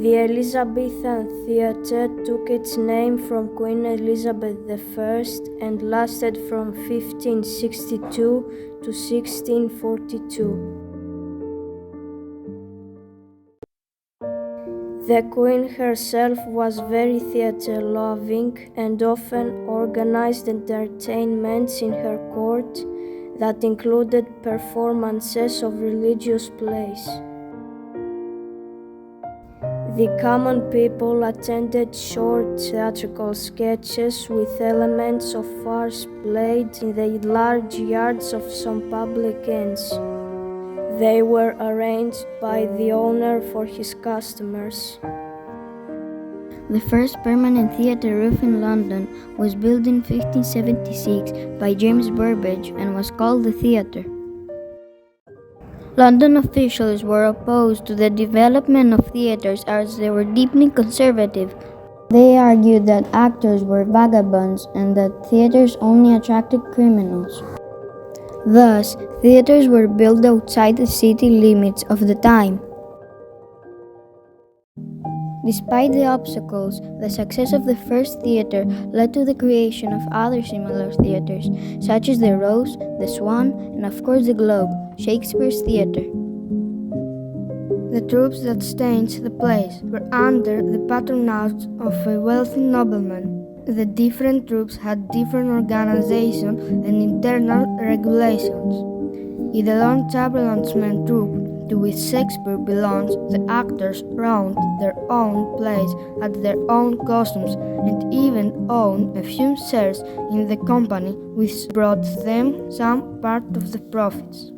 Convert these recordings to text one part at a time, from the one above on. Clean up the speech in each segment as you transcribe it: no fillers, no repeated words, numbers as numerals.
The Elizabethan Theatre took its name from Queen Elizabeth I and lasted from 1562 to 1642. The Queen herself was very theatre-loving and often organized entertainments in her court that included performances of religious plays. The common people attended short theatrical sketches with elements of farce played in the large yards of some public inns. They were arranged by the owner for his customers. The first permanent theatre roof in London was built in 1576 by James Burbage and was called the Theatre. London officials were opposed to the development of theatres as they were deeply conservative. They argued that actors were vagabonds and that theatres only attracted criminals. Thus, theatres were built outside the city limits of the time. Despite the obstacles, the success of the first theatre led to the creation of other similar theatres, such as the Rose, the Swan, and of course the Globe, Shakespeare's theatre. The troops that staged the plays were under the patronage of a wealthy nobleman. The different troops had different organization and internal regulations. In the Lord Chamberlain's men troupe, to which Shakespeare belongs, the actors owned their own plays, had their own costumes, and even owned a few shares in the company, which brought them some part of the profits.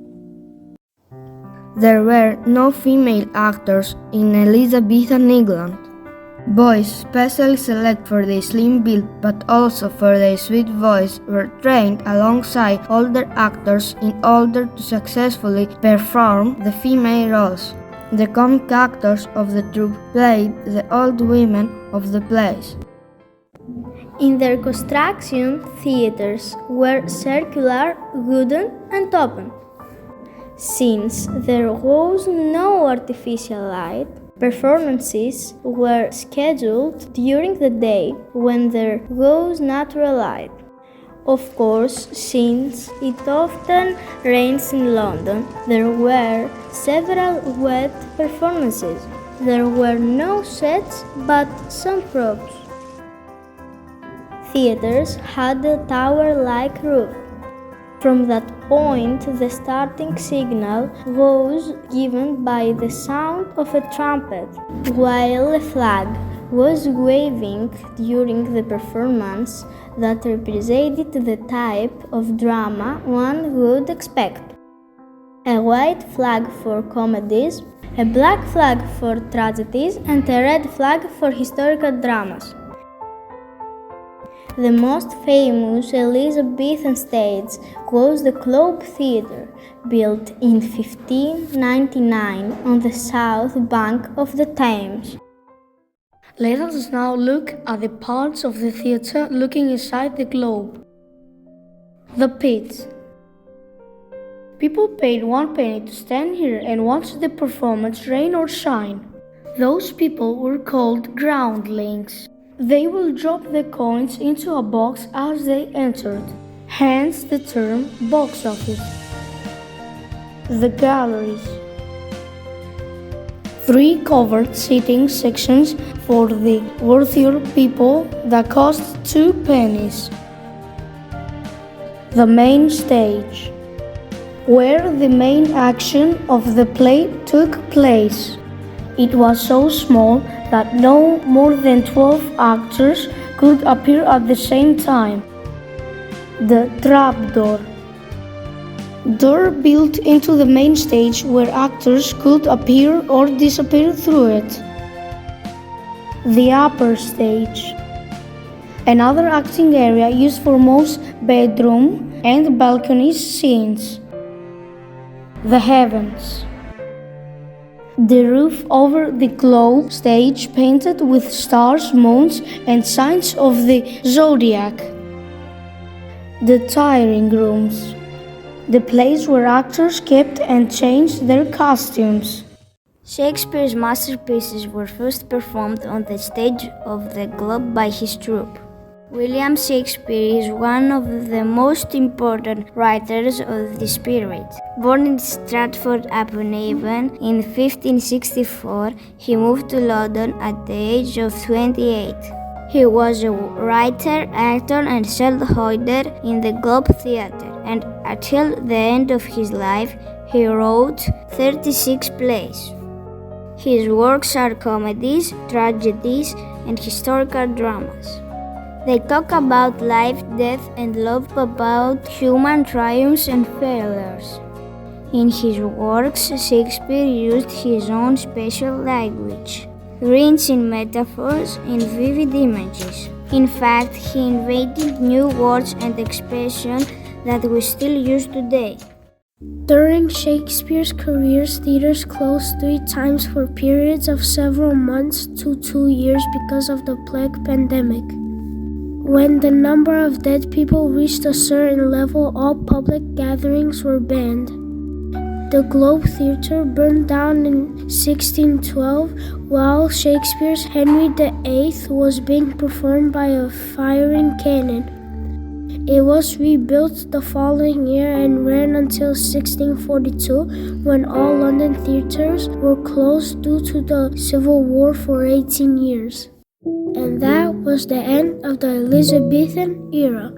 There were no female actors in Elizabethan England. Boys, specially selected for their slim build but also for their sweet voice, were trained alongside older actors in order to successfully perform the female roles. The comic actors of the troupe played the old women of the plays. In their construction, theatres were circular, wooden, and open. Since there was no artificial light, performances were scheduled during the day when there was natural light. Of course, since it often rains in London, there were several wet performances. There were no sets but some props. Theatres had a tower-like roof. From that point, the starting signal was given by the sound of a trumpet, while a flag was waving during the performance that represented the type of drama one would expect. A white flag for comedies, a black flag for tragedies, and a red flag for historical dramas. The most famous Elizabethan stage was the Globe Theatre, built in 1599 on the south bank of the Thames. Let us now look at the parts of the theatre looking inside the globe. The pit. People paid 1 penny to stand here and watch the performance, rain or shine. Those people were called groundlings. They will drop the coins into a box as they entered, hence the term box office. The galleries. 3 covered seating sections for the worthier people that cost 2 pennies. The main stage, where the main action of the play took place. It was so small that no more than 12 actors could appear at the same time. The trapdoor. Door built into the main stage where actors could appear or disappear through it. The upper stage. Another acting area used for most bedroom and balcony scenes. The heavens. The roof over the globe stage painted with stars, moons, and signs of the zodiac. The tiring rooms. The place where actors kept and changed their costumes. Shakespeare's masterpieces were first performed on the stage of the Globe by his troupe. William Shakespeare is one of the most important writers of this period. Born in Stratford-upon-Avon in 1564, he moved to London at the age of 28. He was a writer, actor, and shareholder in the Globe Theatre, and until the end of his life, he wrote 36 plays. His works are comedies, tragedies, and historical dramas. They talk about life, death, and love, about human triumphs and failures. In his works, Shakespeare used his own special language, rich in metaphors and vivid images. In fact, he invented new words and expressions that we still use today. During Shakespeare's career, theaters closed 3 times for periods of several months to 2 years because of the plague pandemic. When the number of dead people reached a certain level, all public gatherings were banned. The Globe Theatre burned down in 1612 while Shakespeare's Henry VIII was being performed by a firing cannon. It was rebuilt the following year and ran until 1642, when all London theatres were closed due to the Civil War for 18 years. And that was the end of the Elizabethan era.